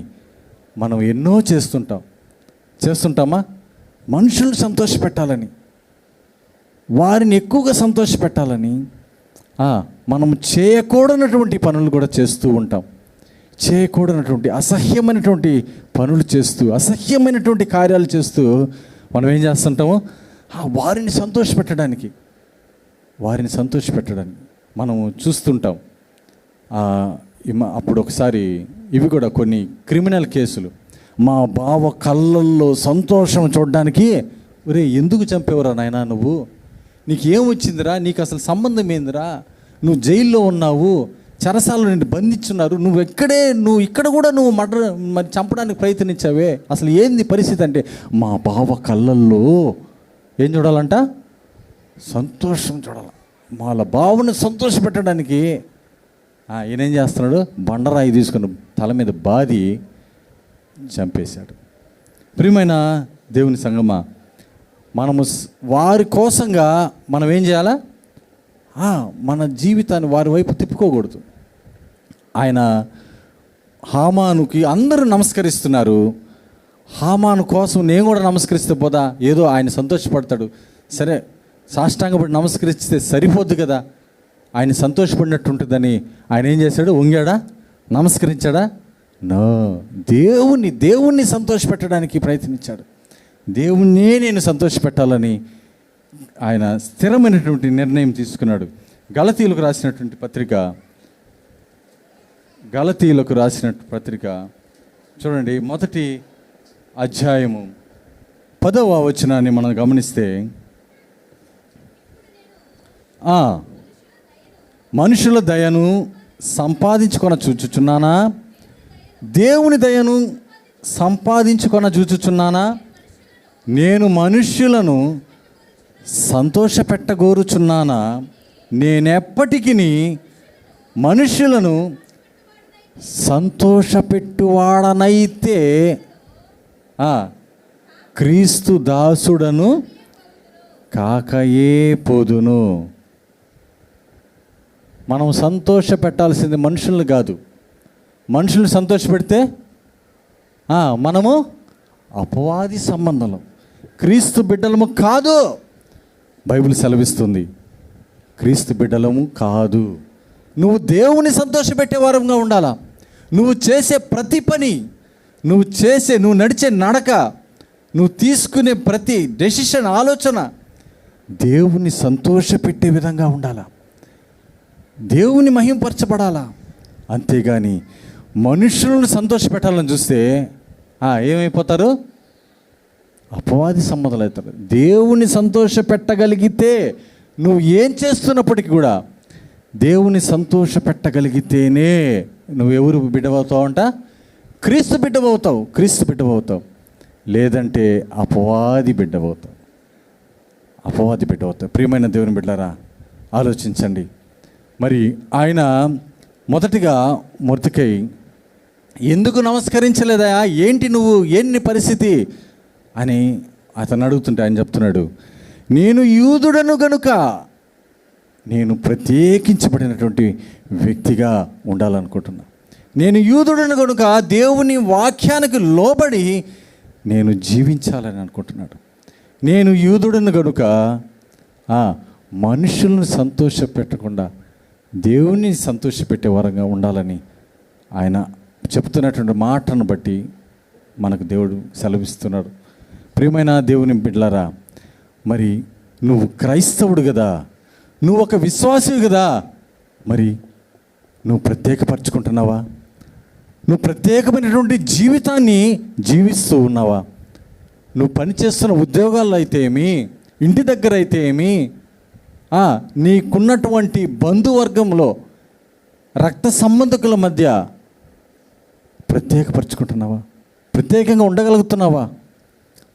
మనం ఎన్నో చేస్తుంటామా? మనుషులను సంతోషపెట్టాలని, వారిని ఎక్కువగా సంతోషపెట్టాలని మనం చేయకూడనటువంటి పనులు కూడా చేస్తూ ఉంటాం. చేయకూడనటువంటి అసహ్యమైనటువంటి పనులు చేస్తూ, అసహ్యమైనటువంటి కార్యాలు చేస్తూ మనం ఏం చేస్తుంటాము? వారిని సంతోషపెట్టడానికి మనం చూస్తుంటాం. అప్పుడు ఒకసారి ఇవి కూడా కొన్ని క్రిమినల్ కేసులు. మా బావ కళ్ళల్లో సంతోషం చూడడానికి, ఒరే ఎందుకు చంపేవరా నాయనా, నువ్వు నీకేం వచ్చిందిరా, నీకు అసలు సంబంధం ఏందిరా, నువ్వు జైల్లో ఉన్నావు, చెరసాలలో నిన్ను బంధించున్నారు, నువ్వు ఇక్కడ కూడా నువ్వు మరి చంపడానికి ప్రయత్నించావే, అసలు ఏంది పరిస్థితి అంటే, మా బావ కళ్ళల్లో ఏం చూడాలంట? సంతోషం చూడాలి. వాళ్ళ బావని సంతోషపెట్టడానికి ఈయనేం చేస్తున్నాడు? బండరాయి తీసుకుని తల మీద బాది చంపేశాడు. ప్రియమైన దేవుని సంగమా, మనము వారి కోసంగా మనం ఏం చేయాలా? మన జీవితాన్ని వారి వైపు తిప్పుకోకూడదు. ఆయన హామానుకి అందరూ నమస్కరిస్తున్నారు, హామాను కోసం నేను కూడా నమస్కరిస్తే పోదా, ఏదో ఆయన సంతోషపడతాడు, సరే సాష్టాంగపడి నమస్కరిస్తే సరిపోద్దు కదా, ఆయన సంతోషపడినట్టు ఉంటుందని ఆయన ఏం చేశాడు? వంగాడా? నమస్కరించాడా? నో, దేవుణ్ణి సంతోషపెట్టడానికి ప్రయత్నించాడు. దేవుణ్ణే నేను సంతోషపెట్టాలని ఆయన స్థిరమైనటువంటి నిర్ణయం తీసుకున్నాడు. గలతీయులకు రాసినటువంటి పత్రిక చూడండి, మొదటి అధ్యాయము 10వ వచనాన్ని మనం గమనిస్తే, మనుషుల దయను సంపాదించుకొని చూచుచున్నానా, దేవుని దయను సంపాదించుకొని చూచుచున్నానా, నేను మనుష్యులను సంతోషపెట్టగోరుచున్నానా, నేనెప్పటికీ మనుష్యులను సంతోషపెట్టువాడనైతే క్రీస్తు దాసుడను కాకయే పోదును. మనం సంతోష పెట్టాల్సింది మనుషులను కాదు. మనుషులను సంతోషపెడితే మనము అపవాది సంబంధంలో క్రీస్తు బిడ్డలము కాదు. బైబిల్ సెలవిస్తుంది, క్రీస్తు బిడ్డలము కాదు. నువ్వు దేవుని సంతోషపెట్టే వారంగా ఉండాలా. నువ్వు చేసే ప్రతి పని, నువ్వు నడిచే నడక, నువ్వు తీసుకునే ప్రతి డెసిషన్, ఆలోచన దేవుని సంతోషపెట్టే విధంగా ఉండాలా, దేవుని మహింపరచబడాలా. అంతేగాని మనుషులను సంతోషపెట్టాలని చూస్తే ఏమైపోతారు? అపవాది సంబంధాలు అవుతారు. దేవుని సంతోషపెట్టగలిగితే, నువ్వు ఏం చేస్తున్నప్పటికీ కూడా దేవుని సంతోషపెట్టగలిగితేనే నువ్వు ఎవరు బిడ్డవవుతావు అంట? క్రీస్తు బిడ్డవవుతావు. లేదంటే అపవాది బిడ్డవవుతావు. ప్రియమైన దేవుని బిడ్డలారా, ఆలోచించండి. మరి ఆయన మొదటిగా మొర్దెకై ఎందుకు నమస్కరించలేదా, ఏంటి పరిస్థితి అని అతను అడుగుతుంటే ఆయన చెప్తున్నాడు, నేను యూదుడను గనుక నేను ప్రత్యేకించబడినటువంటి వ్యక్తిగా ఉండాలనుకుంటున్నా. నేను యూదుడను గనుక దేవుని వాక్యానికి లోబడి నేను జీవించాలని అనుకుంటున్నాడు. నేను యూదుడను గనుక మనుషులను సంతోషపెట్టకుండా దేవుణ్ణి సంతోషపెట్టే వరంగా ఉండాలని ఆయన చెప్తున్నటువంటి మాటను బట్టి మనకు దేవుడు సెలవిస్తున్నాడు. ప్రియమైన దేవుని బిడ్డలారా, మరి నువ్వు క్రైస్తవుడు కదా, నువ్వు ఒక విశ్వాసివి కదా, మరి నువ్వు ప్రత్యేకపరచుకుంటున్నావా? నువ్వు ప్రత్యేకమైనటువంటి జీవితాన్ని జీవిస్తూ ఉన్నావా? నువ్వు పనిచేస్తున్న ఉద్యోగాల్లో అయితే ఏమి, ఇంటి దగ్గర అయితే ఏమి, నీకున్నటువంటి బంధువర్గంలో రక్త సంబంధికుల మధ్య ప్రత్యేకపరచుకుంటున్నావా? ప్రత్యేకంగా ఉండగలుగుతున్నావా?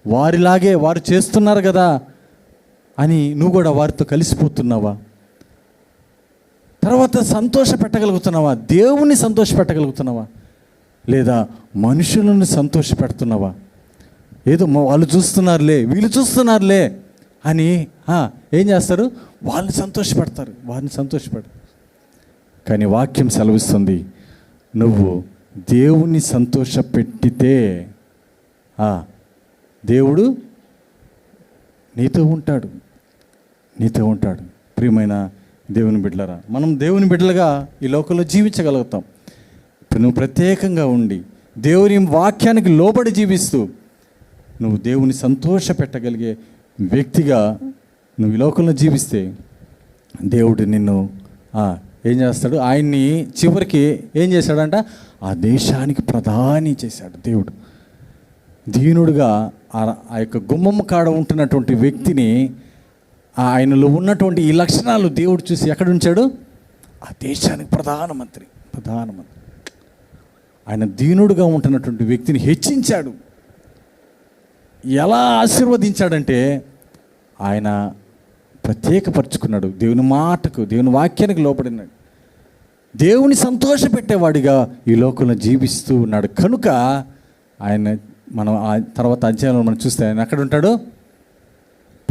వారిలాగే వారు చేస్తున్నారు కదా అని నువ్వు కూడా వారితో కలిసిపోతున్నావా? తర్వాత సంతోష పెట్టగలుగుతున్నావా? దేవుణ్ణి సంతోష పెట్టగలుగుతున్నావా? లేదా మనుషులను సంతోష పెడుతున్నావా? ఏదో వాళ్ళు చూస్తున్నారులే, వీళ్ళు చూస్తున్నారులే అని ఏం చేస్తారు? వాళ్ళని సంతోషపెడతారు, వారిని సంతోషపెడతారు. కానీ వాక్యం సెలవిస్తుంది, నువ్వు దేవుణ్ణి సంతోషపెట్టితే దేవుడు నీతో ఉంటాడు, నీతో ఉంటాడు. ప్రియమైన దేవుని బిడ్డలారా, మనం దేవుని బిడ్డలుగా ఈ లోకంలో జీవించగలుగుతాం. ఇప్పుడు నువ్వు ప్రత్యేకంగా ఉండి దేవుని వాక్యానికి లోబడి జీవిస్తూ నువ్వు దేవుని సంతోష పెట్టగలిగే వ్యక్తిగా నువ్వు ఈ లోకంలో జీవిస్తే దేవుడు నిన్ను ఏం చేస్తాడు? ఆయన్ని చివరికి ఏం చేశాడంట? ఆ దేశానికి ప్రధాని చేశాడు దేవుడు. దీనుడుగా ఆ యొక్క గుమ్మమ్మ కాడ ఉంటున్నటువంటి వ్యక్తిని, ఆయనలో ఉన్నటువంటి ఈ లక్షణాలు దేవుడు చూసి ఎక్కడ ఉంచాడు? ఆ దేశానికి ప్రధానమంత్రి. ఆయన దీనుడుగా ఉంటున్నటువంటి వ్యక్తిని హెచ్చించాడు. ఎలా ఆశీర్వదించాడంటే ఆయన ప్రత్యేకపరుచుకున్నాడు. దేవుని మాటకు, దేవుని వాక్యానికి లోపడినాడు. దేవుని సంతోషపెట్టేవాడిగా ఈ లోకంలో జీవిస్తూ ఉన్నాడు. కనుక ఆయన మనం తర్వాత అధ్యాయంలో మనం చూస్తే ఆయన ఎక్కడ ఉంటాడు?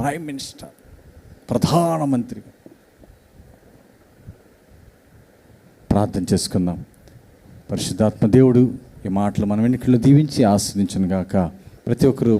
ప్రైమ్ మినిస్టర్, ప్రధానమంత్రి. ప్రార్థన చేసుకుందాం. పరిశుద్ధాత్మ దేవుడు ఈ మాటలు మనం వెనుకల్లో దీవించి ఆస్వాదించును గాక. ప్రతి ఒక్కరూ